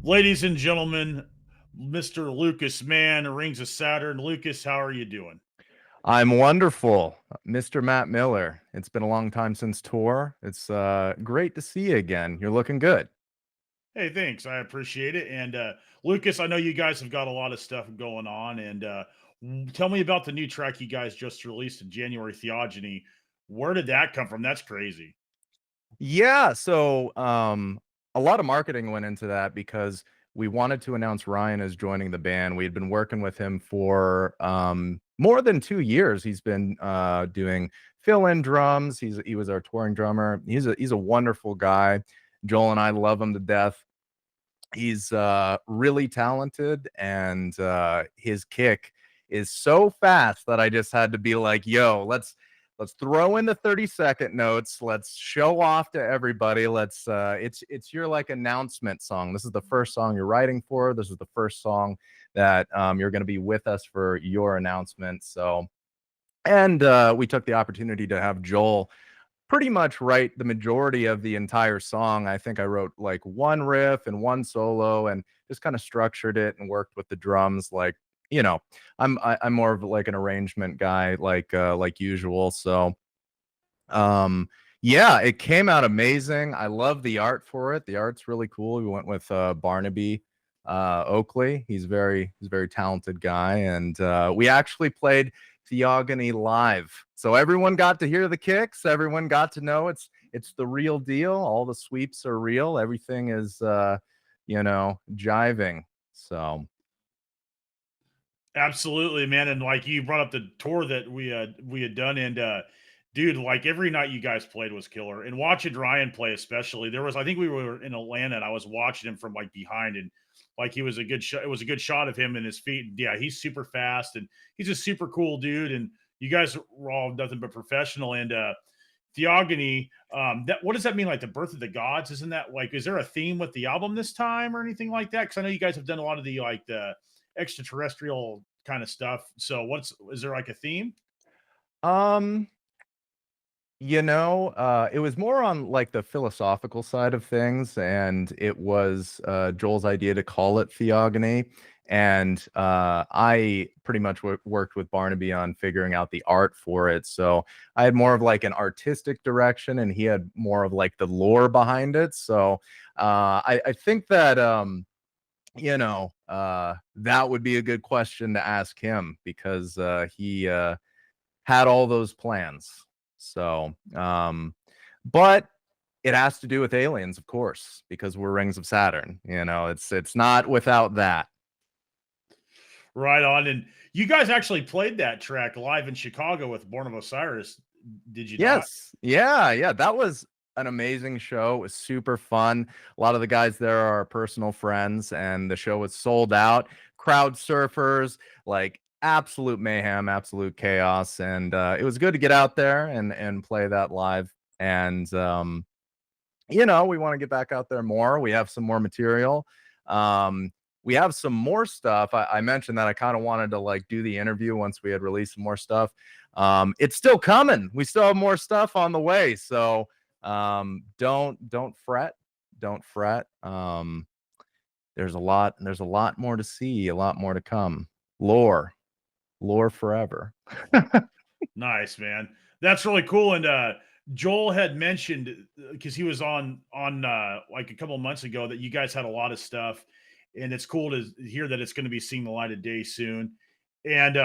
Ladies and gentlemen, Mr. Lucas Mann, Rings of Saturn. Lucas, how are you doing? I'm wonderful, Mr. Matt Miller. It's been a long time since tour. It's great to see you again. You're looking good. Hey, thanks. I appreciate it. And Lucas, I know you guys have got a lot of stuff going on. And tell me about the new track you guys just released in January, Theogony. Where did that come from? That's crazy. Yeah, so a lot of marketing went into that because we wanted to announce Ryan as joining the band. We had been working with him for more than 2 years. He's been doing fill-in drums. He was our touring drummer. He's a wonderful guy. Joel and I love him to death. He's really talented, and his kick is so fast that I just had to be like, "Yo, let's throw in the 30-second notes. Let's show off to everybody. Let's it's your like announcement song. This is the first song you're writing for. This is the first song that you're going to be with us for your announcement." So, and we took the opportunity to have Joel pretty much write the majority of the entire song. I think I wrote like one riff and one solo and just kind of structured it and worked with the drums like, I'm more of like an arrangement guy like usual. So yeah, it came out amazing. I love the art for it. The art's really cool. We went with Barnaby Oakley. He's a very talented guy, and we actually played Theogony live. So everyone got to hear the kicks. Everyone got to know it's the real deal. All the sweeps are real. Everything is jiving. So Absolutely, man. And like you brought up the tour that we had done, and dude, like every night you guys played was killer. And watching Ryan play, especially, there was I think we were in Atlanta and I was watching him from like behind, and like he was a good shot. It was a good shot of him and his feet. Yeah, he's super fast and he's a super cool dude. And you guys were all nothing but professional. And Theogony, that what does that mean? Like the birth of the gods? Isn't that like is there a theme with the album this time or anything like that? Because I know you guys have done a lot of the like the extraterrestrial kind of stuff. So what's is there like a theme? um it was more on like the philosophical side of things, and it was Joel's idea to call it Theogony. And I pretty much worked with Barnaby on figuring out the art for it. So I had more of like an artistic direction, and he had more of like the lore behind it. So I think that that would be a good question to ask him because he had all those plans. So, but it has to do with aliens, of course, because we're rings of Saturn. It's not without that. Right on. And you guys actually played that track live in Chicago with Born of Osiris, did you not? Yes. Yeah, yeah. That was an amazing show. It was super fun. A lot of the guys there are our personal friends, and the show was sold out. Crowd surfers, like absolute mayhem, absolute chaos. And it was good to get out there and play that live. And we want to get back out there more. We have some more material. Um, we have some more stuff. I mentioned that I kind of wanted to like do the interview once we had released some more stuff. It's still coming. We still have more stuff on the way. So don't fret. Don't fret. There's a lot more to see, a lot more to come. Lore. Lore forever. Nice, man. That's really cool. And Joel had mentioned because he was on like a couple of months ago that you guys had a lot of stuff, and it's cool to hear that it's going to be seeing the light of day soon. And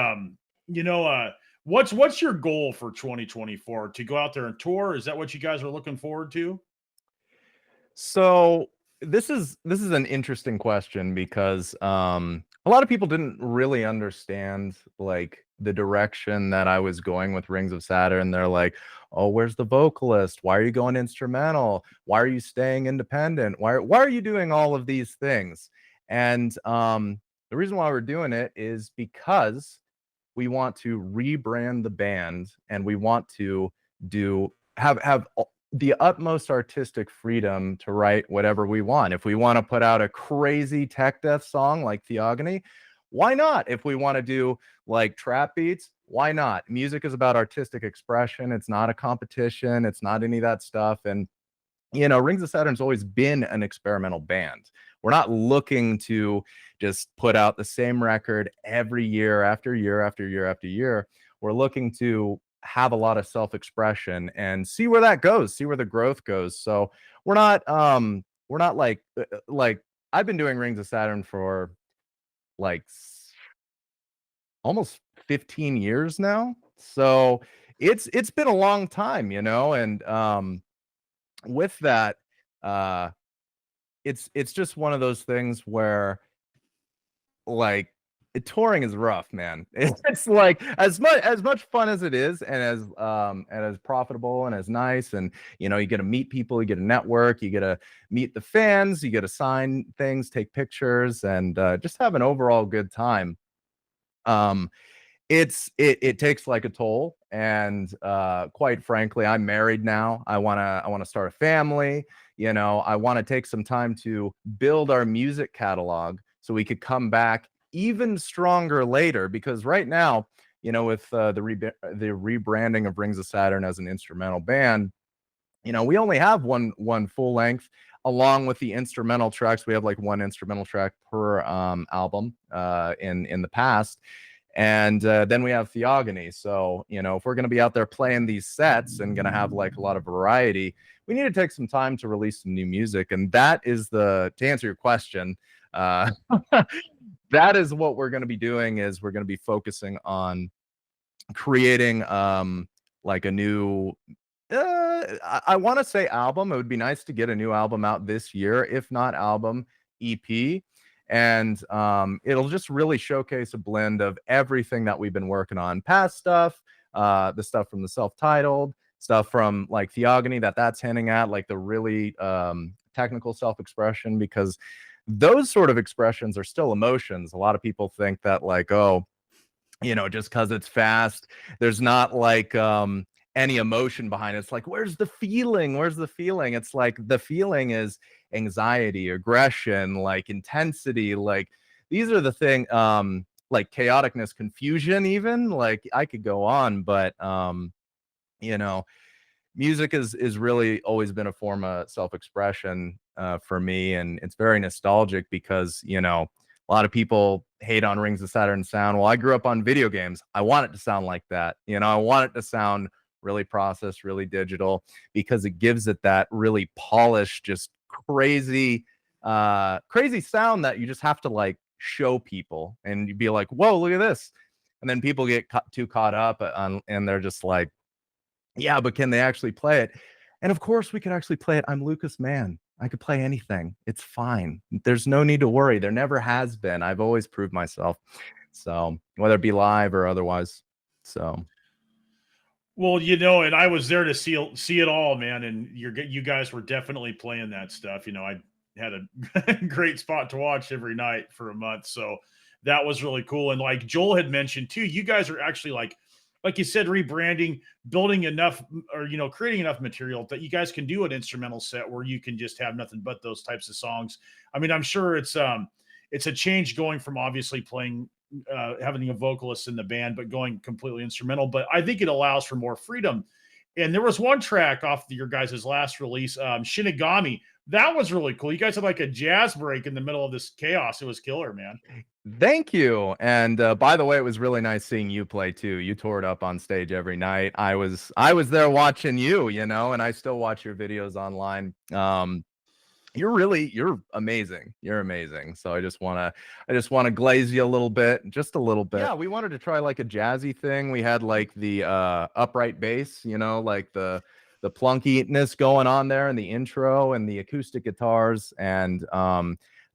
you know, what's your goal for 2024? To go out there and tour? Is that what you guys are looking forward to? So this is an interesting question because a lot of people didn't really understand like the direction that I was going with Rings of Saturn. They're like, "Oh, where's the vocalist? Why are you going instrumental? Why are you staying independent? Why are you doing all of these things?" And the reason why we're doing it is because we want to rebrand the band, and we want to do have the utmost artistic freedom to write whatever we want. If we want to put out a crazy tech death song like Theogony, why not? If we want to do like trap beats, why not? Music is about artistic expression. It's not a competition. It's not any of that stuff. And Rings of Saturn's always been an experimental band. We're not looking to just put out the same record every year after year after year after year. We're looking to have a lot of self-expression and see where that goes, see where the growth goes. So we're not like I've been doing Rings of Saturn for like almost 15 years now. So it's been a long time, and with that, uh it's just one of those things where, like, touring is rough, man. It's like as much fun as it is, and as profitable and as nice, and you get to meet people, you get to network, you get to meet the fans, you get to sign things, take pictures, and just have an overall good time. um it takes like a toll, and quite frankly, I'm married now. I want to start a family. I want to take some time to build our music catalog so we could come back even stronger later, because right now, with the rebranding of Rings of Saturn as an instrumental band, we only have one full length. Along with the instrumental tracks, we have like one instrumental track per album in the past. And then we have Theogony. So, if we're going to be out there playing these sets and going to have like a lot of variety, we need to take some time to release some new music. And that is to answer your question, uh, that is what we're going to be doing. Is we're going to be focusing on creating like a new, I want to say album. It would be nice to get a new album out this year, if not album, EP. And it'll just really showcase a blend of everything that we've been working on, past stuff, the stuff from the self-titled stuff, from like Theogony that's hinting at like the really technical self-expression, because those sort of expressions are still emotions. A lot of people think that, like, oh, just because it's fast, there's not like any emotion behind it. It's like, where's the feeling? Where's the feeling? It's like the feeling is anxiety, aggression, like intensity. Like, these are the thing, like chaoticness, confusion, even. Like, I could go on, but you know, music is really always been a form of self-expression for me, and it's very nostalgic because a lot of people hate on Rings of Saturn sound. Well, I grew up on video games. I want it to sound like that. I want it to sound really processed, really digital, because it gives it that really polished, just crazy sound that you just have to like show people, and you'd be like, whoa, look at this. And then people get too caught up and they're just like, yeah, but can they actually play it? And of course, we could actually play it. I'm Lucas Mann. I could play anything. It's fine. There's no need to worry. There never has been. I've always proved myself. So whether it be live or otherwise. So Well, and I was there to see it all, man. And you guys were definitely playing that stuff. I had a great spot to watch every night for a month, so that was really cool. And like Joel had mentioned too, you guys are actually like you said, rebranding, building enough, or creating enough material that you guys can do an instrumental set where you can just have nothing but those types of songs. I mean, I'm sure it's a change going from obviously playing, having a vocalist in the band, but going completely instrumental. But I think it allows for more freedom. And there was one track off your guys' last release, Shinigami. That was really cool. You guys had like a jazz break in the middle of this chaos. It was killer, man. thank you. And by the way, it was really nice seeing you play too. You tore it up on stage every night. I was there watching you, and I still watch your videos online. You're amazing. You're amazing. So I just want to glaze you a little bit, just a little bit. Yeah, we wanted to try like a jazzy thing. We had like the upright bass, like the plunkiness going on there in the intro, and the acoustic guitars, and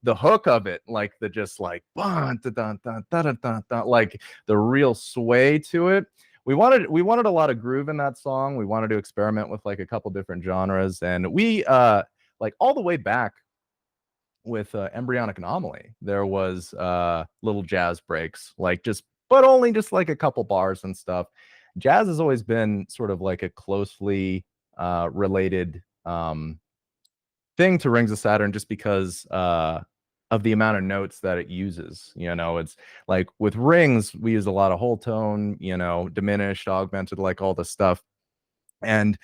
the hook of it, like the just like dun, dun, dun, dun, dun, dun, dun, like the real sway to it. We wanted a lot of groove in that song. We wanted to experiment with like a couple different genres, and we like all the way back with Embryonic Anomaly, there was little jazz breaks, like but only just like a couple bars and stuff. Jazz has always been sort of like a closely related thing to Rings of Saturn, just because of the amount of notes that it uses. It's like with Rings, we use a lot of whole tone, diminished, augmented, like all the stuff. And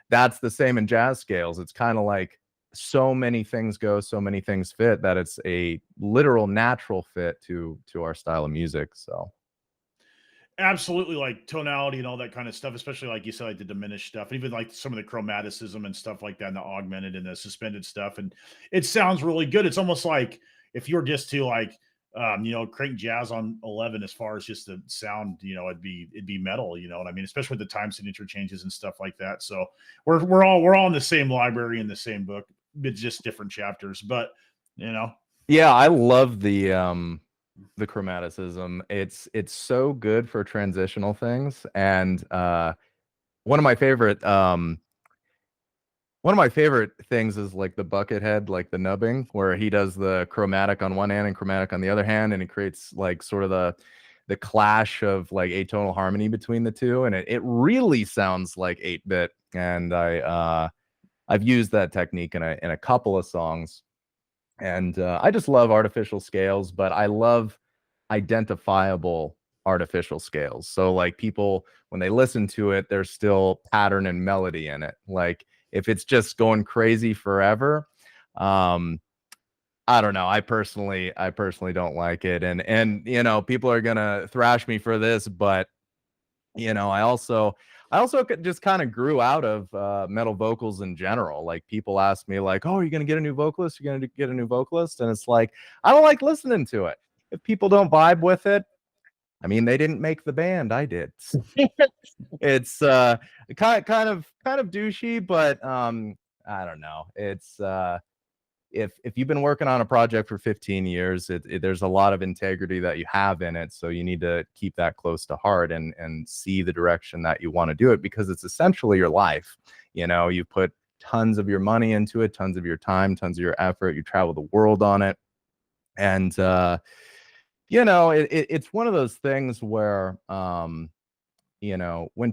that's the same in jazz scales. It's kind of like so many things go, so many things fit that it's a literal natural fit to our style of music. So Absolutely, like tonality and all that kind of stuff, especially like you said, like the diminished stuff, and even like some of the chromaticism and stuff like that, and the augmented and the suspended stuff. And it sounds really good. It's almost like if you were just to like crank jazz on 11 as far as just the sound, it'd be metal, you know what I mean? Especially with the time signature changes and stuff like that. So we're all in the same library in the same book, it's just different chapters. But you know, yeah, I love the chromaticism. It's so good for transitional things. And one of my favorite one of my favorite things is like the bucket head, like the nubbing, where he does the chromatic on one hand and chromatic on the other hand, and it creates like sort of the clash of like atonal harmony between the two, and it really sounds like 8-bit. And I've used that technique in a couple of songs, and I just love artificial scales, but I love identifiable artificial scales. So like people, when they listen to it, there's still pattern and melody in it. Like if it's just going crazy forever, um, I don't know. I personally don't like it. And people are gonna thrash me for this, but I also just kind of grew out of metal vocals in general. Like people ask me like, "Oh, are you going to get a new vocalist? You're going to get a new vocalist?" And it's like, I don't like listening to it. If people don't vibe with it, I mean, they didn't make the band, I did. It's kind of douchey, but I don't know. It's if you've been working on a project for 15 years, there's a lot of integrity that you have in it. So you need to keep that close to heart and see the direction that you want to do it, because it's essentially your life. You put tons of your money into it, tons of your time, tons of your effort. You travel the world on it. And, it's one of those things where, when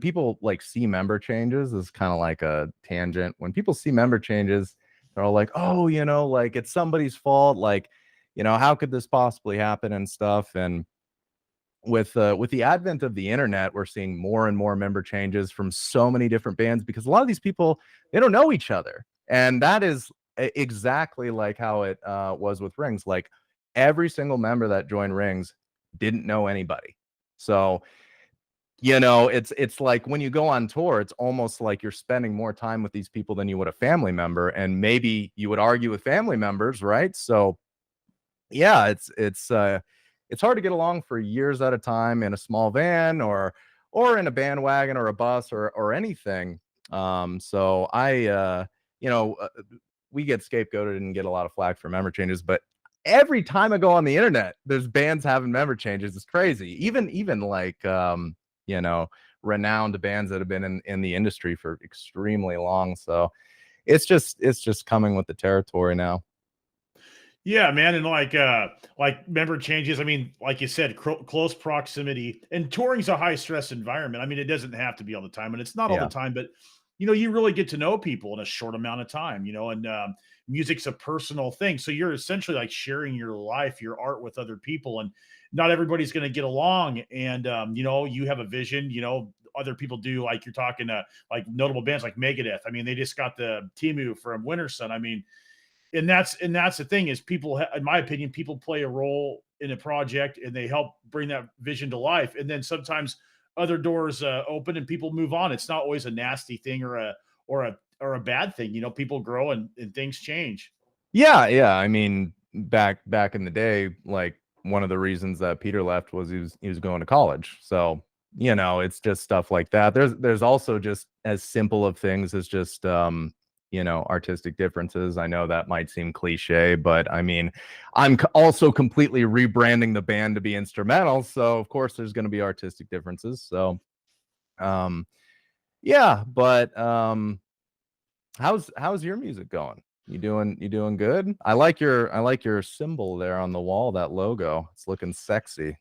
people like see member changes, is kind of like a tangent. When people see member changes, they're all like, "Oh, like it's somebody's fault. Like, how could this possibly happen and stuff?" And with the advent of the internet, we're seeing more and more member changes from so many different bands, because a lot of these people, they don't know each other, and that is exactly like how it was with Rings. Like every single member that joined Rings didn't know anybody. So it's like when you go on tour, it's almost like you're spending more time with these people than you would a family member, and maybe you would argue with family members, right? So yeah, it's hard to get along for years at a time in a small van, or in a bandwagon or a bus or anything. So you know, uh, we get scapegoated and get a lot of flack for member changes, but every time I go on the internet, there's bands having member changes. It's crazy. Even like you know, renowned bands that have been in the industry for extremely long. So it's just coming with the territory now. Yeah, man, and like member changes. I mean, like you said, close proximity and touring's a high stress environment. I mean, it doesn't have to be all the time, and it's not all the Yeah. time, but you really get to know people in a short amount of time. And music's a personal thing, so you're essentially like sharing your life, your art with other people, and not everybody's going to get along. And you have a vision. Other people do. Like you're talking to like notable bands like Megadeth. I mean, they just got the Timu from Winter Sun. I mean, and that's the thing is people in my opinion, people play a role in a project and they help bring that vision to life, and then sometimes other doors open and people move on. It's not always a nasty thing or a bad thing. People grow and things change. Yeah, yeah. I mean, back in the day, like one of the reasons that Peter left was he was going to college. So, it's just stuff like that. There's also just as simple of things as just artistic differences. I know that might seem cliche, but I mean, I'm also completely rebranding the band to be instrumental, so of course there's going to be artistic differences. So, um yeah, but how's your music going? You doing good? I like your symbol there on the wall, that logo. It's looking sexy.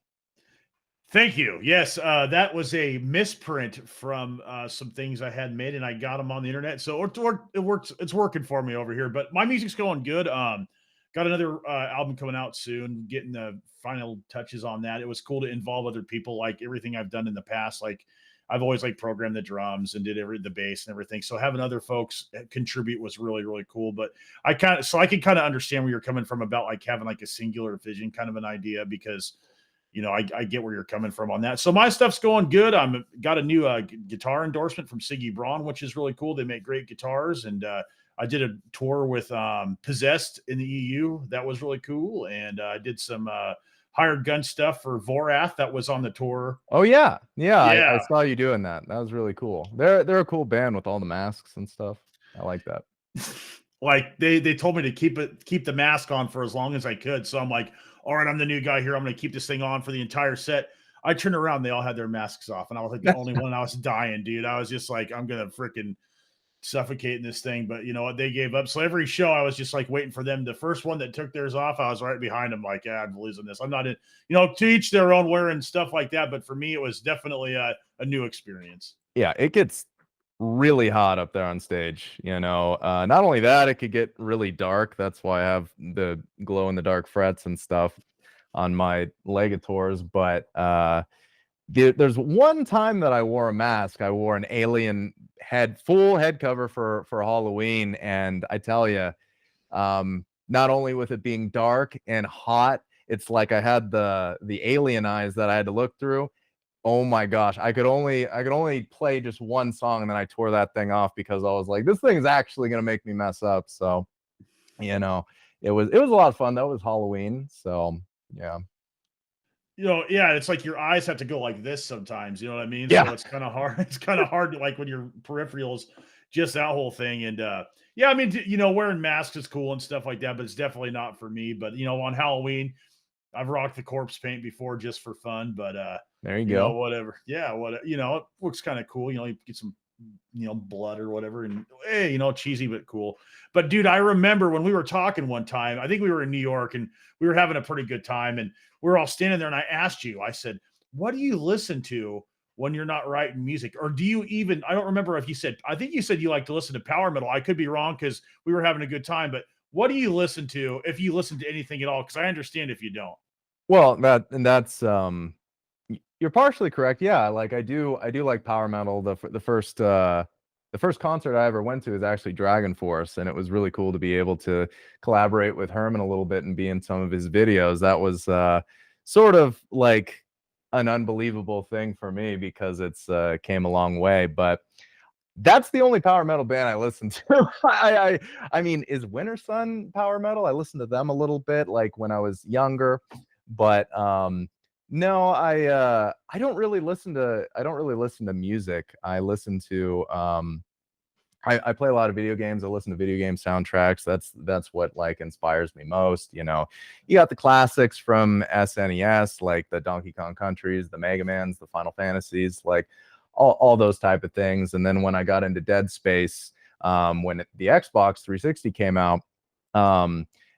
Thank you. Yes, that was a misprint from some things I had made, and I got them on the internet. So it works. It's working for me over here. But my music's going good. Got another album coming out soon. Getting the final touches on that. It was cool to involve other people, like everything I've done in the past, like I've always like programmed the drums and did the bass and everything. So having other folks contribute was really, really cool. But I can kind of understand where you're coming from about like having like a singular vision kind of an idea, because I get where you're coming from on that. So my stuff's going good. I'm got a new guitar endorsement from Siggy Braun, which is really cool. They make great guitars, and I did a tour with Possessed in the EU. That was really cool, and I did some hired gun stuff for Vorath that was on the tour. Oh yeah, I Yeah, saw you doing that. That was really cool. They're a cool band with all the masks and stuff. I like that. like they told me to keep the mask on for as long as I could. So I'm like, all right, I'm the new guy here. I'm going to keep this thing on for the entire set. I turned around, they all had their masks off, and I was like the only one. I was dying, dude. I was just like, I'm gonna freaking suffocate in this thing. But you know what? They gave up. So every show, I was just like waiting for them. The first one that took theirs off, I was right behind them, like, yeah, I'm losing this. I'm not in. To each their own, wearing stuff like that. But for me, it was definitely a new experience. Yeah, it gets really hot up there on stage. Not only that, it could get really dark. That's why I have the glow in the dark frets and stuff on my Legators. But there's one time that I wore a mask. I wore an alien full head cover for Halloween, and I tell you, not only with it being dark and hot, it's like I had the alien eyes that I had to look through. Oh my gosh, I could only play just one song, and then I tore that thing off because I was like, this thing is actually gonna make me mess up. So, it was a lot of fun. That was Halloween, so yeah. Yeah, it's like your eyes have to go like this sometimes. You know what I mean? Yeah. So it's kind of hard. It's kind of hard to like when your peripherals, just that whole thing. And yeah, I mean, wearing masks is cool and stuff like that, but it's definitely not for me. But on Halloween, I've rocked the corpse paint before just for fun. But there you go. whatever. Yeah, it looks kind of cool. You get some blood or whatever, and hey, cheesy but cool. But dude, I remember when we were talking one time, I think we were in New York, and we were having a pretty good time, and we were all standing there, and I asked you, I said, what do you listen to when you're not writing music? Or do you even, I don't remember if you said, I think you said you like to listen to power metal. I could be wrong because we were having a good time, but what do you listen to if you listen to anything at all? Because I understand if you don't. Well, that's you're partially correct. Yeah, like I do like power metal. The first concert I ever went to is actually Dragon Force, and it was really cool to be able to collaborate with Herman a little bit and be in some of his videos. That was sort of like an unbelievable thing for me because it's came a long way. But that's the only power metal band I listen to. I mean, is Winter Sun power metal? I listened to them a little bit, like when I was younger, but no, I don't really listen to music. I listen to I play a lot of video games. I listen to video game soundtracks. That's what like inspires me most. You got the classics from SNES, like the Donkey Kong Countries, the Mega Mans, the Final Fantasies, like all those type of things. And then when I got into Dead Space, when the Xbox 360 came out,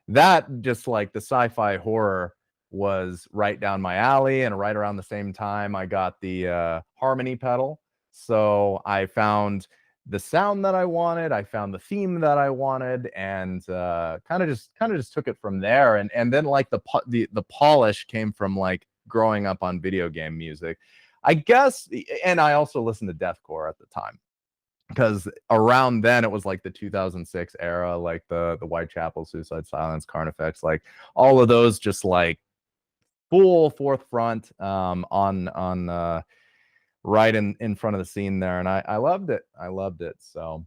that just like the sci-fi horror was right down my alley. And right around the same time, I got the harmony pedal. So I found the sound that I wanted, I found the theme that I wanted, and kind of just took it from there. And then like the polish came from like growing up on video game music, I guess. And I also listened to deathcore at the time, because around then it was like the 2006 era, like the Whitechapel, Suicide Silence, Carnifex, like all of those just like full forefront on right in front of the scene there, and I loved it. So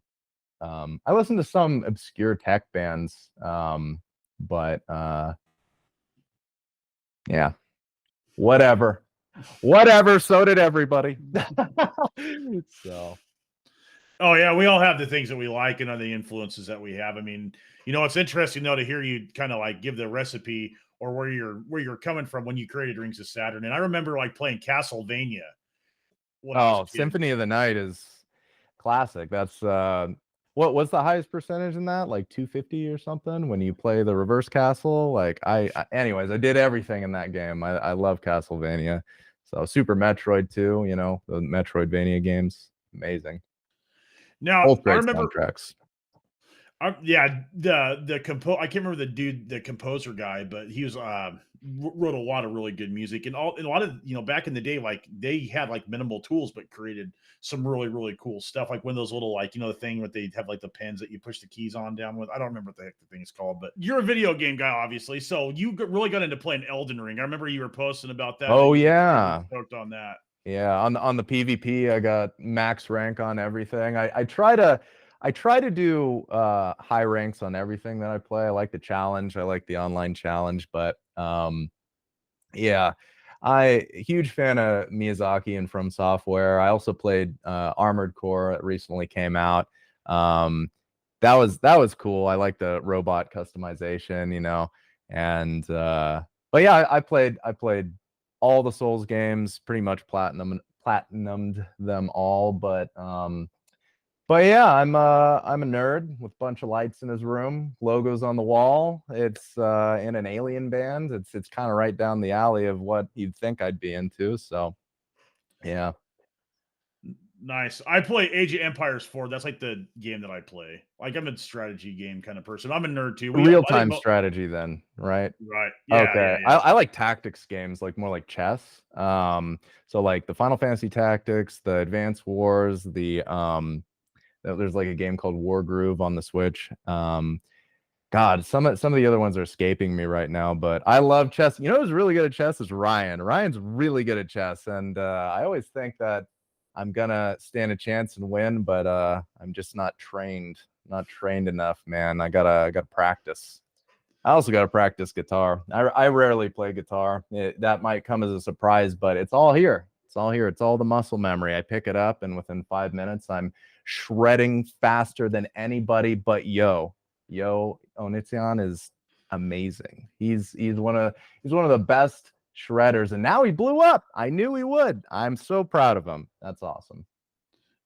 I listened to some obscure tech bands, but yeah, whatever. So did everybody. So Oh yeah, we all have the things that we like and the influences that we have. I mean, it's interesting though to hear you kind of like give the recipe or where you're coming from when you created Rings of Saturn. And I remember like playing Castlevania when I was a kid. Symphony of the Night is classic. That's what was the highest percentage in that? Like 250 or something when you play the reverse castle. Like anyways, I did everything in that game. I love Castlevania. So Super Metroid too, the Metroidvania games, amazing. Now Both I great remember soundtracks. Yeah, I can't remember the composer guy, but he was wrote a lot of really good music, and a lot of, back in the day, like they had like minimal tools but created some really cool stuff, like one of those little, like, the thing where they have like the pens that you push the keys on down with. I don't remember what the heck the thing is called, but you're a video game guy, obviously, so really got into playing Elden Ring. I remember you were posting about that Oh you were yeah. stoked on that. Yeah, on the PvP, I got max rank on everything. I try to do high ranks on everything that I play. I like the challenge. I like the online challenge, but yeah, I huge fan of Miyazaki and From Software. I also played Armored Core. It recently came out. Um, that was cool. I like the robot customization, and but yeah, I played all the Souls games, pretty much platinumed them all. But yeah, I'm a nerd with a bunch of lights in his room, logos on the wall. It's in an alien band. It's kind of right down the alley of what you'd think I'd be into. So yeah. Nice. I play Age of Empires 4. That's like the game that I play. Like, I'm a strategy game kind of person. I'm a nerd too. I think Real-time strategy then, right? right. Yeah, Okay. yeah, yeah. I like tactics games, like more like chess. So like the Final Fantasy Tactics, the Advance Wars, there's like a game called War Groove on the Switch. God, some of the other ones are escaping me right now, but I love chess. You know who's really good at chess is Ryan. Ryan's really good at chess, and I always think that I'm gonna stand a chance and win, but I'm just not trained enough, man. I gotta practice. I also got to practice guitar. I rarely play guitar. That might come as a surprise, but it's all here. It's all here. It's all the muscle memory. I pick it up, and within 5 minutes, I'm shredding faster than anybody. But Yo Onision is amazing. He's one of the best shredders, and now he blew up. I knew he would. I'm so proud of him. That's awesome.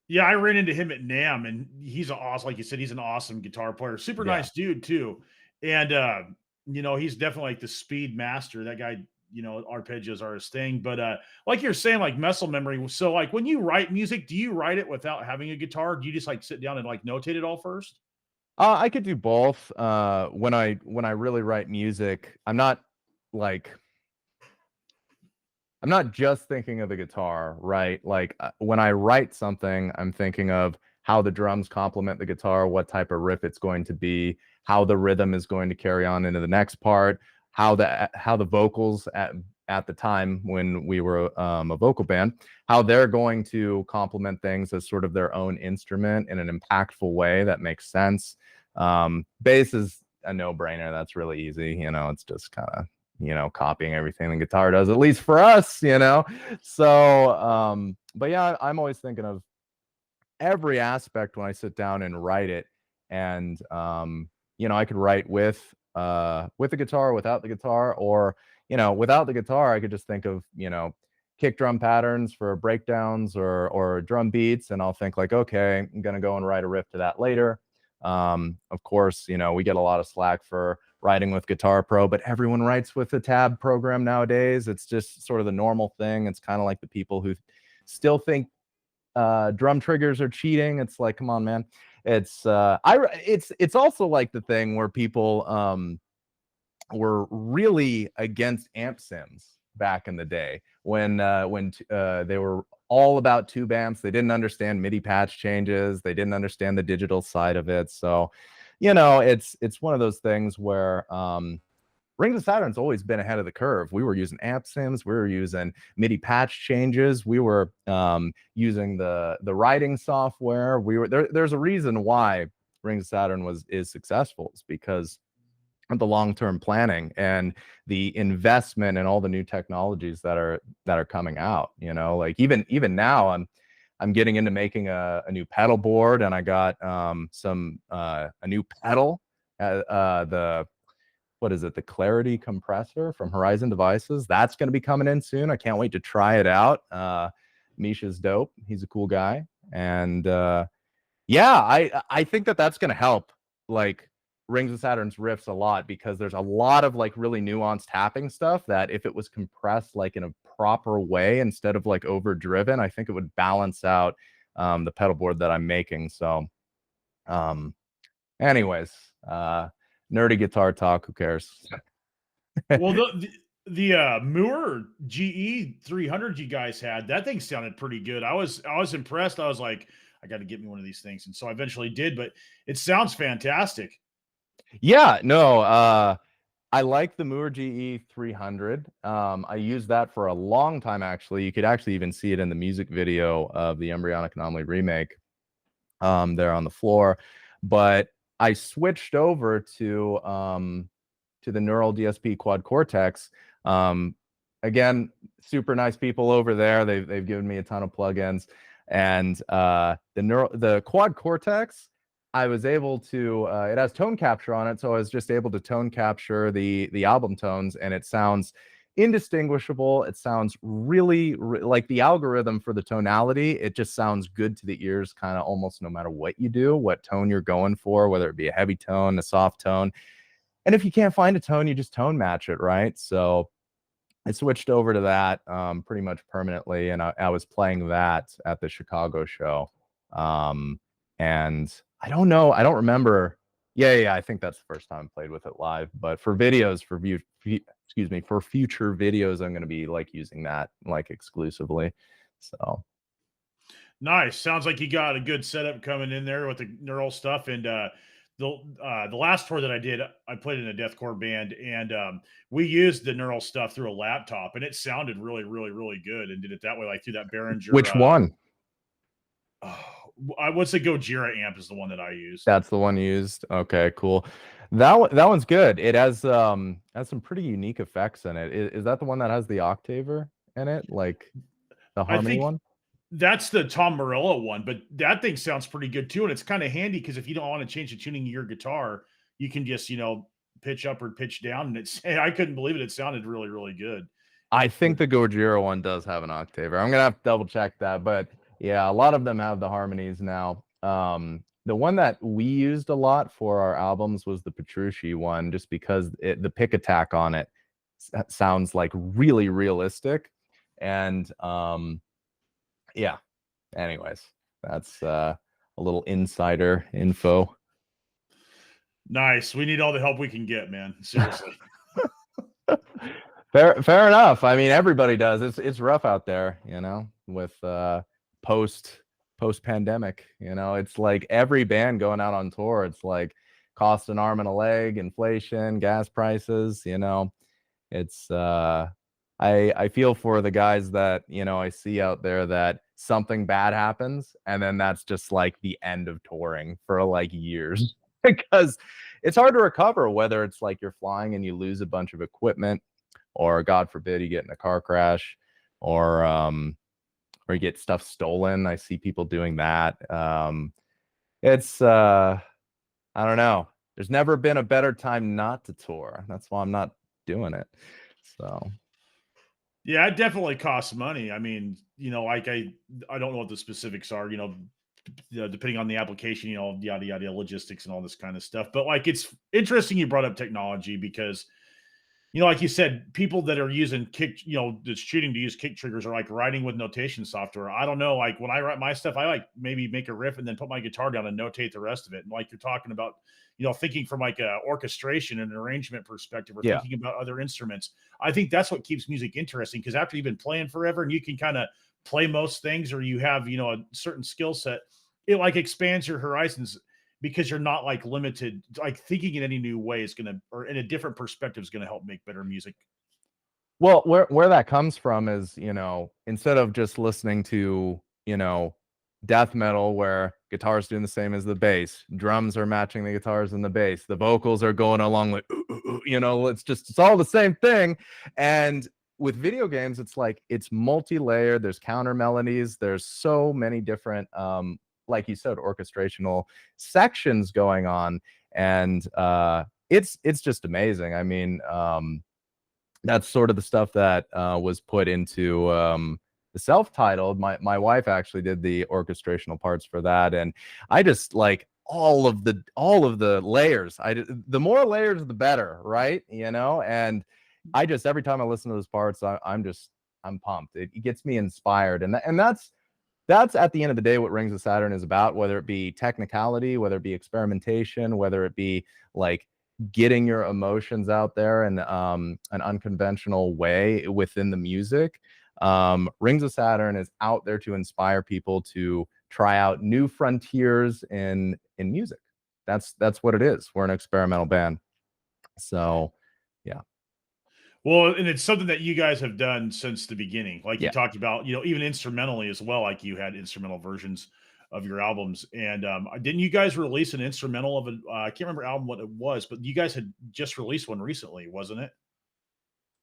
Yeah, I ran into him at NAM, and he's an awesome, like you said, he's an awesome guitar player. Super Yeah. nice dude too. And he's definitely like the speed master. That guy, arpeggios are his thing. But like you're saying, like muscle memory. So like when you write music, do you write it without having a guitar? Do you just like sit down and like notate it all first? I could do both. When I really write music, like I'm not just thinking of the guitar, right? Like when I write something, I'm thinking of how the drums complement the guitar, what type of riff it's going to be, how the rhythm is going to carry on into the next part, how the vocals at the time when we were a vocal band, how they're going to complement things as sort of their own instrument in an impactful way that makes sense. Bass is a no-brainer. That's really easy. It's just kind of copying everything the guitar does, at least for us. So, but yeah, I'm always thinking of every aspect when I sit down and write it. And, I could write with the guitar, without the guitar, or, without the guitar, I could just think of, kick drum patterns for breakdowns or drum beats. And I'll think like, okay, I'm going to go and write a riff to that later. Of course, we get a lot of slack for writing with Guitar Pro, but everyone writes with the tab program nowadays. It's just sort of the normal thing. It's kind of like the people who still think drum triggers are cheating. It's like, come on, man. It's also like the thing where people were really against amp sims back in the day when they were all about tube amps. They didn't understand MIDI patch changes. They didn't understand the digital side of it. So, it's one of those things where Rings of Saturn's always been ahead of the curve. We were using amp sims, we were using MIDI patch changes, we were using the writing software. There's a reason why Rings of Saturn is successful. It's because of the long-term planning and the investment in all the new technologies that are coming out. Like even now I'm getting into making a new pedal board, and I got a new pedal, the what is it, the Clarity compressor from Horizon Devices. That's going to be coming in soon. I can't wait to try it out. Misha's dope. He's a cool guy. And yeah, I think that's going to help like Rings of Saturn's riffs a lot, because there's a lot of like really nuanced tapping stuff that if it was compressed like in a proper way instead of like overdriven, I think it would balance out the pedal board that I'm making. So Anyways, nerdy guitar talk. Who cares? Well, the Moore GE 300 you guys had, that thing sounded pretty good. I was impressed. I was like, I got to get me one of these things, and so I eventually did. But it sounds fantastic. Yeah, no, I like the Moore GE 300. I used that for a long time, actually. You could actually even see it in the music video of the Embryonic Anomaly remake there on the floor. But I switched over to the Neural DSP Quad Cortex. Again, super nice people over there. They've given me a ton of plugins. And the Quad Cortex, I was able to it has tone capture on it, so I was just able to tone capture the album tones, and it sounds indistinguishable. It sounds really like the algorithm for the tonality. It just sounds good to the ears, kind of almost no matter what you do, what tone you're going for, whether it be a heavy tone, a soft tone. And if you can't find a tone, you just tone match it, right? So I switched over to that pretty much permanently, and I was playing that at the Chicago show. And I don't know, I don't remember. Yeah, I think that's the first time I played with it live. But for videos, for future videos, I'm going to be like using that like exclusively. So Nice. Sounds like you got a good setup coming in there with the neural stuff. And the last tour that I did, I played in a deathcore band, and we used the neural stuff through a laptop, and it sounded really, really, really good. And did it that way, like through that Behringer. which one? What's the Gojira amp is the one that I used. That's the one used. Okay, cool. That one's good. It has some pretty unique effects in it. Is that the one that has the octaver in it, like the harmony one? That's the Tom Morello one, but that thing sounds pretty good too. And it's kind of handy because if you don't want to change the tuning of your guitar, you can just, pitch up or pitch down. And I couldn't believe it. It sounded really, really good. I think the Gojira one does have an octaver. I'm gonna have to double check that, but yeah, a lot of them have the harmonies now. The one that we used a lot for our albums was the Petrucci one, just because the pick attack on it sounds like really realistic. And yeah, anyways, that's a little insider info. Nice. We need all the help we can get, man. Seriously. Fair enough. I mean, everybody does. It's rough out there, with post pandemic. It's like every band going out on tour. It's like cost an arm and a leg, inflation, gas prices. It's I feel for the guys that I see out there that something bad happens, and then that's just like the end of touring for like years because it's hard to recover. Whether it's like you're flying and you lose a bunch of equipment, or God forbid you get in a car crash, or you get stuff stolen. I see people doing that. It's I don't know. There's never been a better time not to tour. That's why I'm not doing it. So Yeah, it definitely costs money. I mean, like I don't know what the specifics are, depending on the application, yada yada, logistics and all this kind of stuff. But like, it's interesting you brought up technology because like you said, people that are using kick, that's shooting to use kick triggers are like writing with notation software. I don't know. Like when I write my stuff, I like maybe make a riff and then put my guitar down and notate the rest of it. And like you're talking about, thinking from like a orchestration and an arrangement perspective, or thinking about other instruments. I think that's what keeps music interesting, because after you've been playing forever and you can kind of play most things, or you have, a certain skill set, it like expands your horizons, because you're not like limited. Like thinking in any new way is or in a different perspective is gonna help make better music. Well, where that comes from is, instead of just listening to, death metal where guitar's doing the same as the bass, drums are matching the guitars and the bass, the vocals are going along like, it's all the same thing. And with video games, it's like it's multi-layered. There's counter melodies. There's so many different like you said, orchestrational sections going on, and it's just amazing. I mean, that's sort of the stuff that was put into the self-titled. My wife actually did the orchestrational parts for that, and I just like all of the layers. The more layers, the better, right? And I just, every time I listen to those parts, I'm pumped. It gets me inspired, and that's that's at the end of the day what Rings of Saturn is about, whether it be technicality, whether it be experimentation, whether it be like getting your emotions out there in an unconventional way within the music. Rings of Saturn is out there to inspire people to try out new frontiers in music. That's what it is. We're an experimental band. So yeah. Well, and it's something that you guys have done since the beginning. Like you Yeah. talked about, even instrumentally as well. Like you had instrumental versions of your albums, and didn't you guys release an instrumental of a? I can't remember album what it was, but you guys had just released one recently, wasn't it?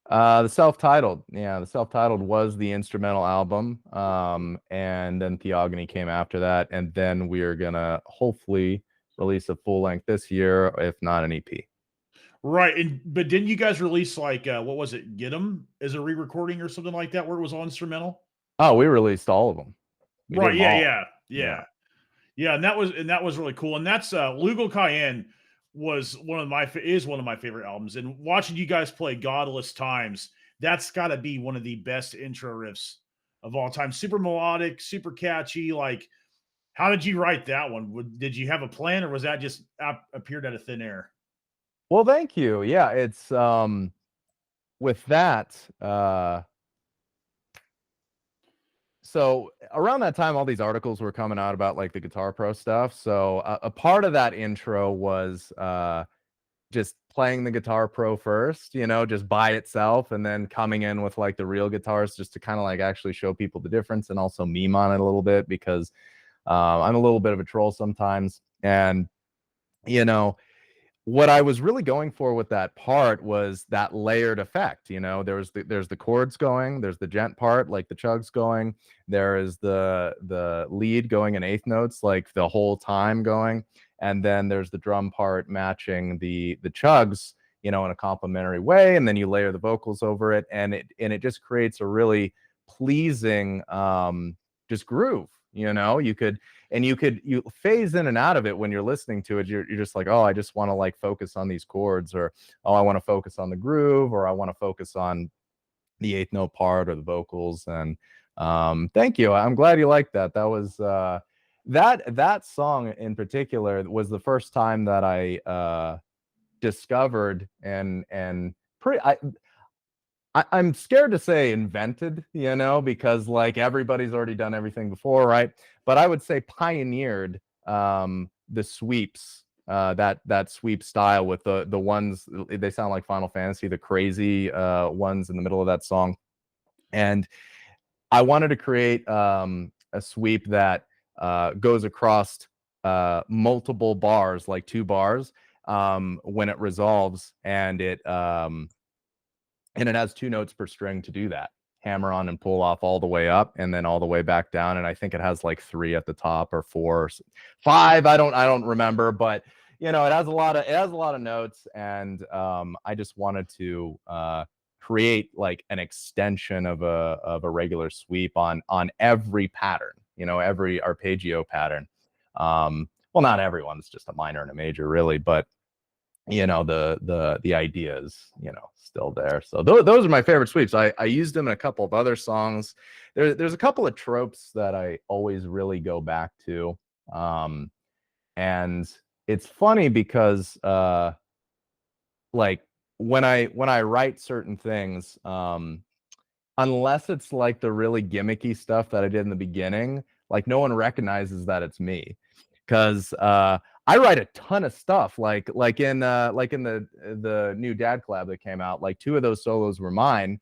The self-titled, yeah, the self-titled was the instrumental album, and then Theogony came after that, and then we are gonna hopefully release a full length this year, if not an EP. Right, and but didn't you guys release like what was it? Get 'em as a re-recording or something like that, where it was all instrumental? Oh, we released all of them. We did Right. them Yeah. all. Yeah. Yeah. Yeah. Yeah, and that was really cool. And that's Lugal Cayenne was is one of my favorite albums. And watching you guys play Godless Times, that's got to be one of the best intro riffs of all time. Super melodic, super catchy. Like, how did you write that one? Did you have a plan, or was that just appeared out of thin air? Well, thank you. Yeah, it's with that, so around that time all these articles were coming out about like the Guitar Pro stuff. So a part of that intro was just playing the Guitar Pro first, just by itself, and then coming in with like the real guitars just to kind of like actually show people the difference and also meme on it a little bit because I'm a little bit of a troll sometimes. And, you know, what I was really going for with that part was that layered effect. There's the chords going, there's the gent part, like the chugs going, there is the lead going in eighth notes, like the whole time going, and then there's the drum part matching the chugs, in a complementary way, and then you layer the vocals over it, and it just creates a really pleasing just groove. You phase in and out of it when you're listening to it. You're just like, oh, I just want to like focus on these chords, or oh, I want to focus on the groove, or I want to focus on the eighth note part or the vocals. And thank you. I'm glad you liked that. That was that song in particular was the first time that I discovered and pretty I'm scared to say invented, because like everybody's already done everything before, right? But I would say pioneered the sweeps, that sweep style with the ones they sound like Final Fantasy, the crazy ones in the middle of that song. And I wanted to create a sweep that goes across multiple bars, like two bars, when it resolves, and it has two notes per string to do that. Hammer on and pull off all the way up and then all the way back down. And I think it has like three at the top or four or five. I don't remember, but it has a lot of notes. And I just wanted to create like an extension of a regular sweep on every pattern, every arpeggio pattern. Well, not everyone, it's just a minor and a major really, but the idea is still there. So those are my favorite sweeps. I used them in a couple of other songs. There's a couple of tropes that I always really go back to, and it's funny because like when I write certain things, unless it's like the really gimmicky stuff that I did in the beginning, like no one recognizes that it's me, because I write a ton of stuff. Like in the new Dad collab that came out, like two of those solos were mine.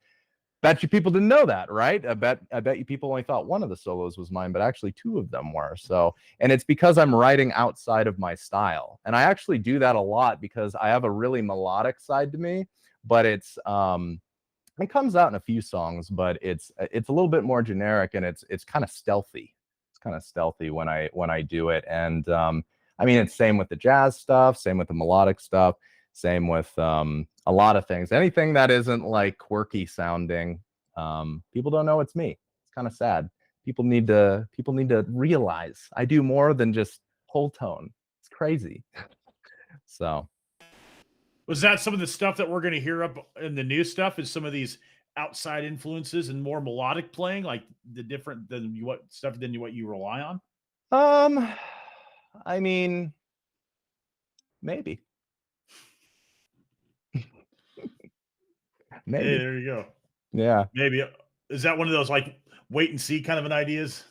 Bet you people didn't know that, right? I bet you people only thought one of the solos was mine, but actually two of them were. So, and it's because I'm writing outside of my style, and I actually do that a lot because I have a really melodic side to me, but it comes out in a few songs, but it's a little bit more generic, and it's kind of stealthy. It's kind of stealthy when I do it. And I mean, it's same with the jazz stuff, same with the melodic stuff, same with a lot of things. Anything that isn't like quirky sounding, people don't know it's me. It's kind of sad. People need to realize I do more than just whole tone. It's crazy. So Was that some of the stuff that we're going to hear up in the new stuff? Is some of these outside influences and more melodic playing, like the different than what you rely on? Um, I mean, maybe, Hey, maybe, there you go. yeah. Maybe is that one of those like wait and see kind of an ideas?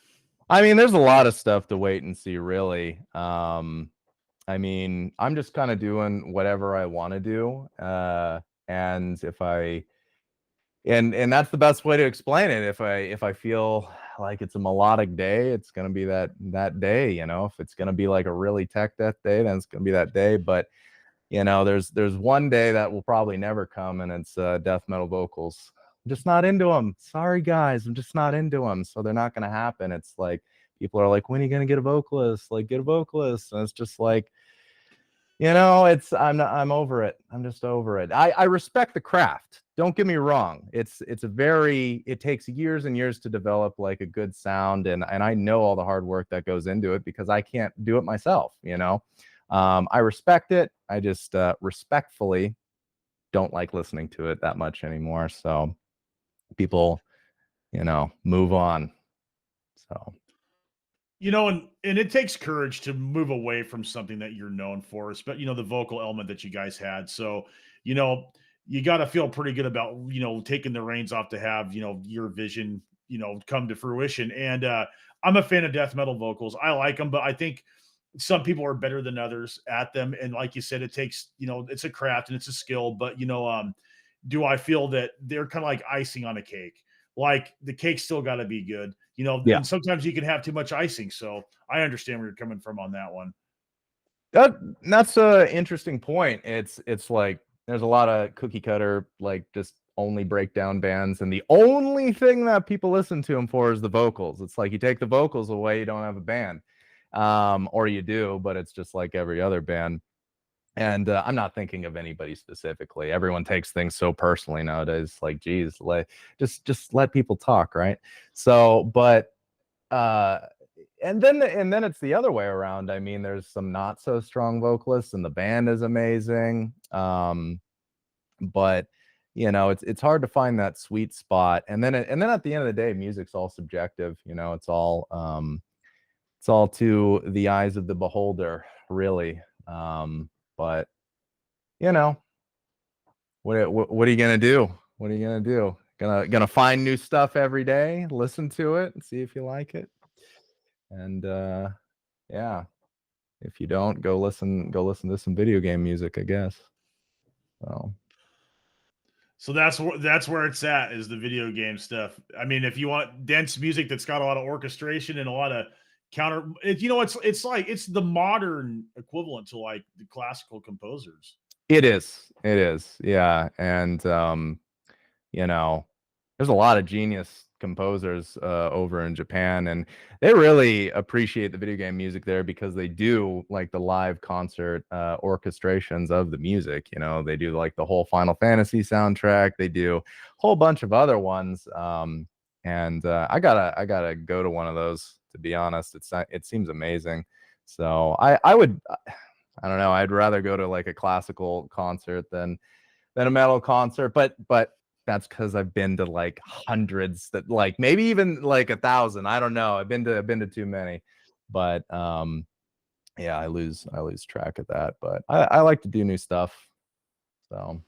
I mean, there's a lot of stuff to wait and see, really. I mean, I'm just kind of doing whatever I want to do, and if I and that's the best way to explain it. If I feel like it's a melodic day, it's gonna be that day. You know, if it's gonna be like a really tech death day, then it's gonna be that day. But there's one day that will probably never come, and it's death metal vocals. I'm just not into them. Sorry, guys, I'm just not into them, so they're not gonna happen. It's like people are like, when are you gonna get a vocalist? Like, get a vocalist, and it's just like, it's I'm over it. I'm just over it. I respect the craft. Don't get me wrong. It takes years and years to develop like a good sound, and I know all the hard work that goes into it because I can't do it myself, I respect it. I just respectfully don't like listening to it that much anymore. So people, move on. So And it takes courage to move away from something that you're known for, but the vocal element that you guys had. So, you know, you got to feel pretty good about, taking the reins off to have, your vision, come to fruition. And I'm a fan of death metal vocals. I like them, but I think some people are better than others at them. And like you said, it takes, it's a craft and it's a skill, but do I feel that they're kind of like icing on a cake? Like the cake's still got to be good, yeah, and sometimes you can have too much icing. So I understand where you're coming from on that one. that's a interesting point. It's like there's a lot of cookie cutter, like just only breakdown bands, and the only thing that people listen to them for is the vocals. It's like you take the vocals away, you don't have a band, or you do, but it's just like every other band. And I'm not thinking of anybody specifically. Everyone takes things so personally nowadays. Like, geez, just let people talk, right? So, but uh, and then it's the other way around. I mean, there's some not so strong vocalists, and the band is amazing. But it's hard to find that sweet spot. And then at the end of the day, music's all subjective. It's all to the eyes of the beholder, really. But you know, what are you gonna do? What are you gonna do? Gonna find new stuff every day, listen to it, and see if you like it. And yeah, if you don't, go listen to some video game music, I guess. So So that's where it's at is the video game stuff. I mean, if you want dense music that's got a lot of orchestration and a lot of it's the modern equivalent to like the classical composers. it is, yeah. And you know, there's a lot of genius composers over in Japan, and they really appreciate the video game music there because they do like the live concert orchestrations of the music. They do like the whole Final Fantasy soundtrack. They do a whole bunch of other ones. And I gotta go to one of those, to be honest. It seems amazing. So I would, I don't know, I'd rather go to like a classical concert than a metal concert, but that's because I've been to like hundreds, that like maybe even like 1,000. I don't know. I've been to too many, but yeah, I lose track of that. But I like to do new stuff. So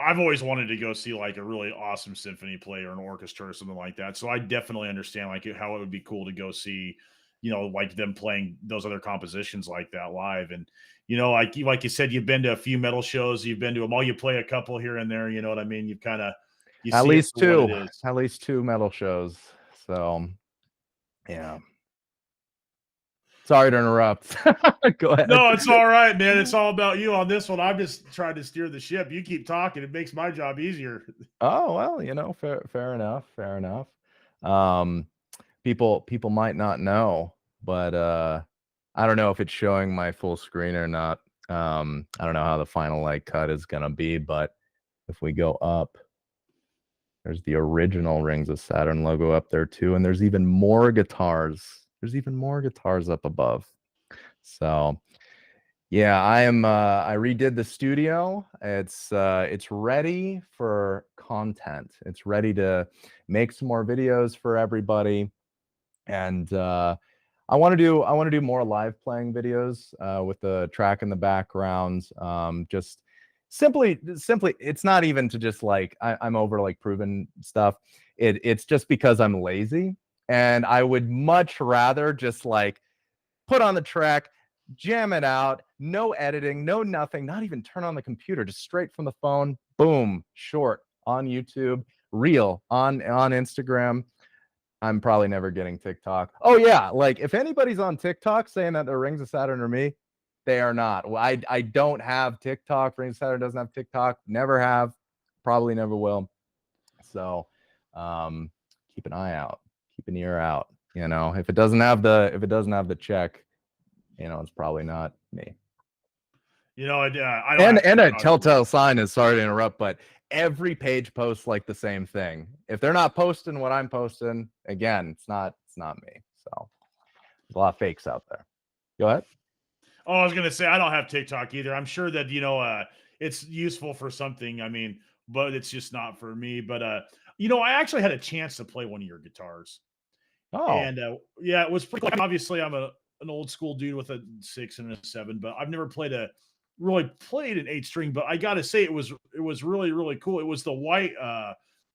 I've always wanted to go see like a really awesome symphony play or an orchestra or something like that. So I definitely understand like how it would be cool to go see, like them playing those other compositions like that live. And like you said, you've been to a few metal shows, you've been to them all. You play a couple here and there. You know what I mean? You at see it least for what it two, is. at least two metal shows. So yeah. Sorry to interrupt. Go ahead. No, it's all right, man. It's all about you on this one. I'm just trying to steer the ship. You keep talking; it makes my job easier. Oh well, fair enough, fair enough. Um, people might not know, but I don't know if it's showing my full screen or not. I don't know how the final like cut is gonna be, but if we go up, there's the original Rings of Saturn logo up there too, and there's even more guitars. There's even more guitars up above. So Yeah, I am. I redid the studio. It's ready for content. It's ready to make some more videos for everybody, and I want to do more live playing videos with the track in the background. Just simply, it's not even to just like I'm over like proven stuff. It's just because I'm lazy, and I would much rather just like put on the track, jam it out, no editing, no nothing, not even turn on the computer, just straight from the phone, boom, short on YouTube, reel on Instagram. I'm probably never getting TikTok. Oh yeah, like if anybody's on TikTok saying that they're Rings of Saturn or me, they are not. Well, I don't have TikTok. Rings of Saturn doesn't have TikTok. Never have. Probably never will. So um, keep an eye out. Keep an ear out. You know, if it doesn't have the check, you know, it's probably not me. You know, I don't And have a TikTok either. telltale sign is, sorry to interrupt, but every page posts like the same thing. If they're not posting what I'm posting, again, it's not me. So there's a lot of fakes out there. Go ahead. Oh, I was gonna say I don't have TikTok either. I'm sure that it's useful for something. I mean, but it's just not for me. But I actually had a chance to play one of your guitars, Oh, and yeah, it was pretty cool. Obviously, I'm an old school dude with a 6 and a 7, but I've never really played an 8 string. But I gotta say, it was really really cool. It was the white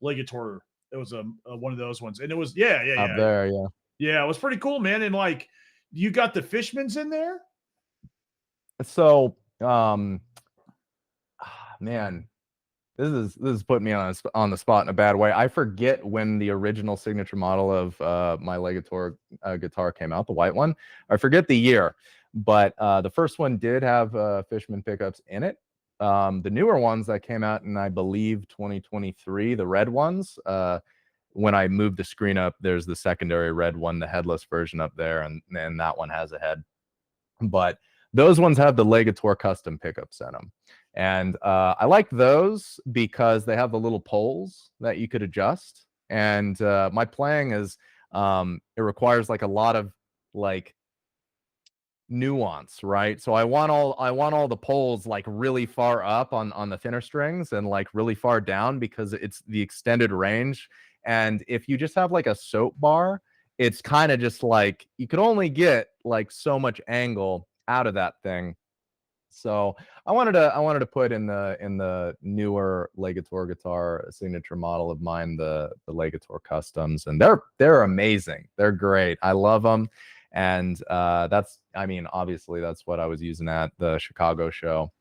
Legator. It was one of those ones, and it was up there, yeah. yeah. It was pretty cool, man. And like, you got the Fishmans in there. So man, this is putting me on the spot in a bad way. I forget when the original signature model of my Legator guitar came out, the white one. I forget the year, but the first one did have Fishman pickups in it. The newer ones that came out in, I believe, 2023, the red ones. When I moved the screen up, there's the secondary red one, the headless version up there, and that one has a head. But those ones have the Legator custom pickups in them. And I like those because they have the little poles that you could adjust. And my playing is it requires like a lot of like nuance, right? So I want all the poles like really far up on the thinner strings and like really far down because it's the extended range. And if you just have like a soap bar, it's kind of just like you could only get like so much angle out of that thing. So I wanted to put in the newer Legator guitar signature model of mine, the Legator Customs, and they're amazing. They're great. I love them, and that's, I mean, obviously that's what I was using at the Chicago show,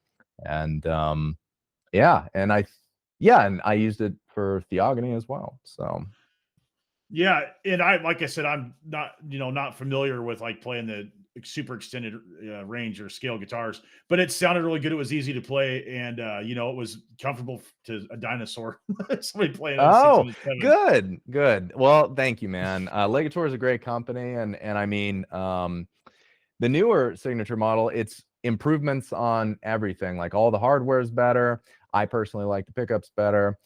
and and I used it for Theogony as well. So Yeah, and like I said, I'm not familiar with like playing the super extended range or scale guitars, but it sounded really good. It was easy to play, and it was comfortable to a dinosaur. Somebody playing a 6 oh, and a 7. good. Well, thank you, man. Legator is a great company, and I mean, the newer signature model, it's improvements on everything. Like all the hardware is better. I personally like the pickups better.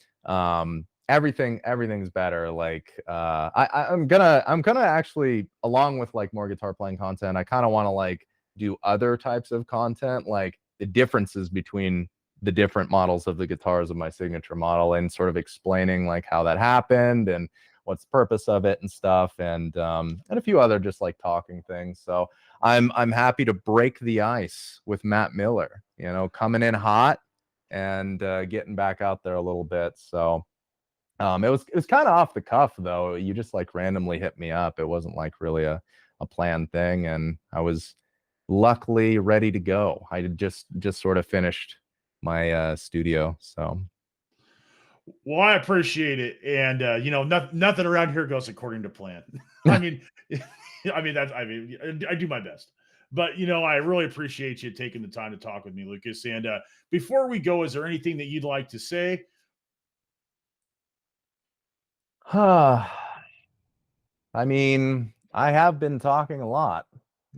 Everything's better. Like I'm gonna actually, along with like more guitar playing content, I kind of want to like do other types of content, like the differences between the different models of the guitars of my signature model, and sort of explaining like how that happened and what's the purpose of it and stuff, and a few other just like talking things. So I'm happy to break the ice with Matt Miller, coming in hot and getting back out there a little bit. So it was kind of off the cuff though. You just like randomly hit me up. It wasn't like really a planned thing, and I was luckily ready to go. I had just sort of finished my studio. So Well, I appreciate it, and nothing around here goes according to plan. I mean, I do my best, but I really appreciate you taking the time to talk with me, Lucas. And before we go, is there anything that you'd like to say? I mean, I have been talking a lot.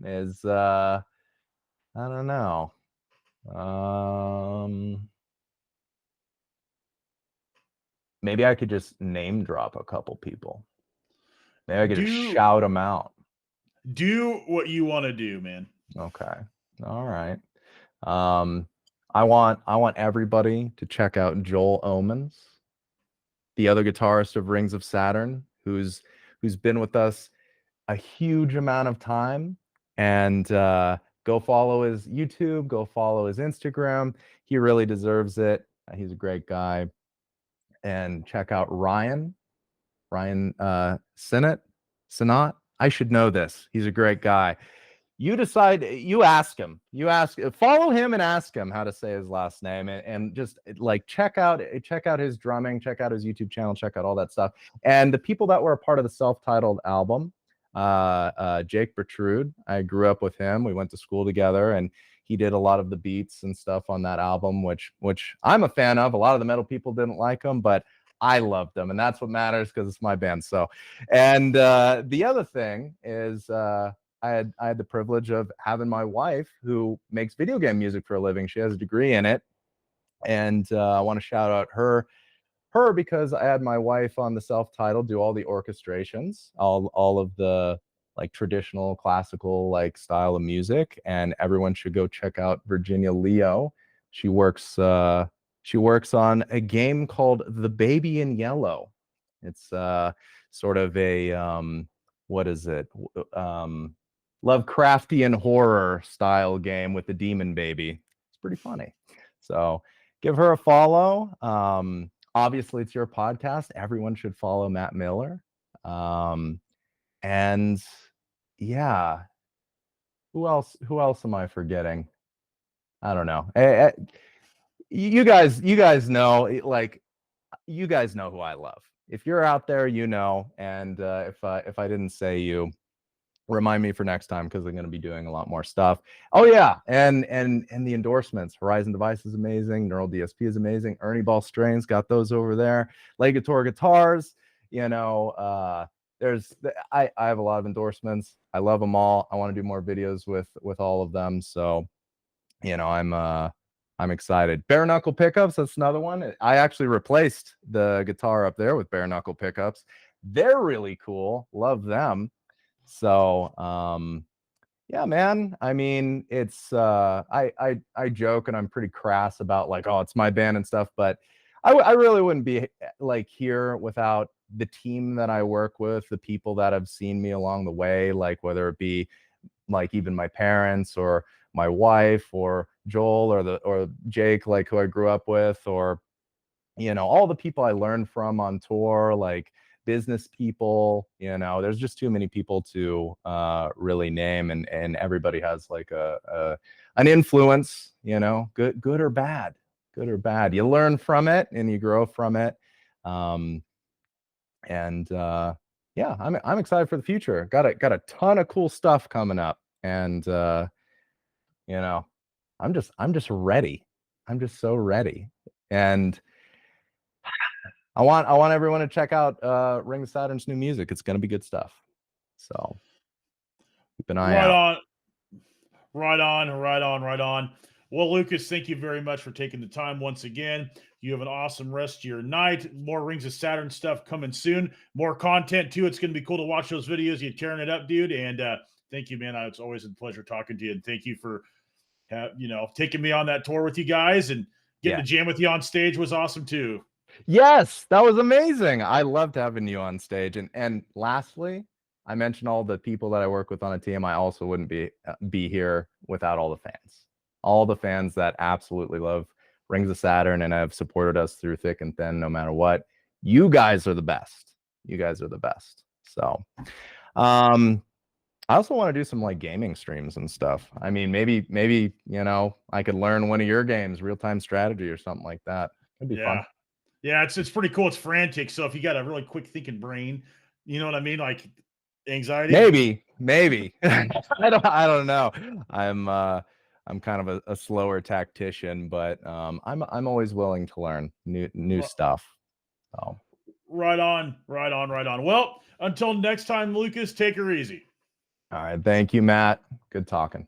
Is I don't know. Maybe I could just name drop a couple people. Maybe I could just Do shout them out. do what you want to do, man. Okay. All right. I want everybody to check out Joel Omens, the other guitarist of Rings of Saturn, who's been with us a huge amount of time. And go follow his YouTube, go follow his Instagram. He really deserves it. He's a great guy. And check out Ryan Sinnott. I should know this. He's a great guy. You decide, you ask him, follow him and ask him how to say his last name, and just like check out his drumming, check out his YouTube channel, check out all that stuff. And the people that were a part of the self-titled album, Jake Bertrude, I grew up with him. We went to school together, and he did a lot of the beats and stuff on that album, which I'm a fan of. A lot of the metal people didn't like them, but I loved them, and that's what matters because it's my band. So, and the other thing is, I had the privilege of having my wife, who makes video game music for a living. She has a degree in it, and I want to shout out her because I had my wife on the self-titled do all the orchestrations, all of the like traditional classical like style of music, and everyone should go check out Virginia Leo. She works on a game called The Baby in Yellow. It's sort of a what is it? Lovecraftian horror style game with the demon baby. It's pretty funny. So give her a follow. Obviously, it's your podcast. Everyone should follow Matt Miller. And yeah, who else am I forgetting? I don't know. You guys know, like, you guys know who I love. If you're out there, you know. And if I didn't say you, remind me for next time, because I'm going to be doing a lot more stuff. Oh yeah, and the endorsements. Horizon Device is amazing. Neural DSP is amazing. Ernie Ball Strains, got those over there. Legator Guitars. You know, I have a lot of endorsements. I love them all. I want to do more videos with all of them. So, you know, I'm excited. Bare knuckle pickups, that's another one. I actually replaced the guitar up there with bare knuckle pickups. They're really cool. Love them. So yeah, man. I mean, it's I joke and I'm pretty crass about like, oh, it's my band and stuff, but I really wouldn't be like here without the team that I work with, the people that have seen me along the way, like whether it be like even my parents or my wife or Joel or Jake, like who I grew up with, or you know, all the people I learned from on tour, like business people. You know, there's just too many people to really name, and everybody has like an influence, you know, good or bad. You learn from it and you grow from it. And yeah, I'm excited for the future. Got a ton of cool stuff coming up, and you know, I'm just ready. I'm just so ready. And I want everyone to check out Ring of Saturn's new music. It's gonna be good stuff. So keep an eye Right out. on. Right on, right on, right on. Well, Lucas, thank you very much for taking the time once again. You have an awesome rest of your night. More Rings of Saturn stuff coming soon. More content too. It's going to be cool to watch those videos. You're tearing it up, dude. And thank you, man. It's always a pleasure talking to you. And thank you for, taking me on that tour with you guys, and getting to jam with you on stage was awesome too. Yes, that was amazing. I loved having you on stage. And lastly, I mentioned all the people that I work with on a team. I also wouldn't be here without all the fans. All the fans that absolutely love Rings of Saturn and have supported us through thick and thin, no matter what. You guys are the best. You guys are the best. So, I also want to do some like gaming streams and stuff. I mean, maybe, you know, I could learn one of your games, real-time strategy or something like that. It'd be fun. Yeah, it's pretty cool. It's frantic. So if you got a really quick thinking brain, you know what I mean? Like anxiety. Maybe. I don't know. I'm kind of a slower tactician, but I'm always willing to learn new stuff. So Right on, right on, right on. Well, until next time, Lucas, take her easy. all right, thank you, Matt. Good talking.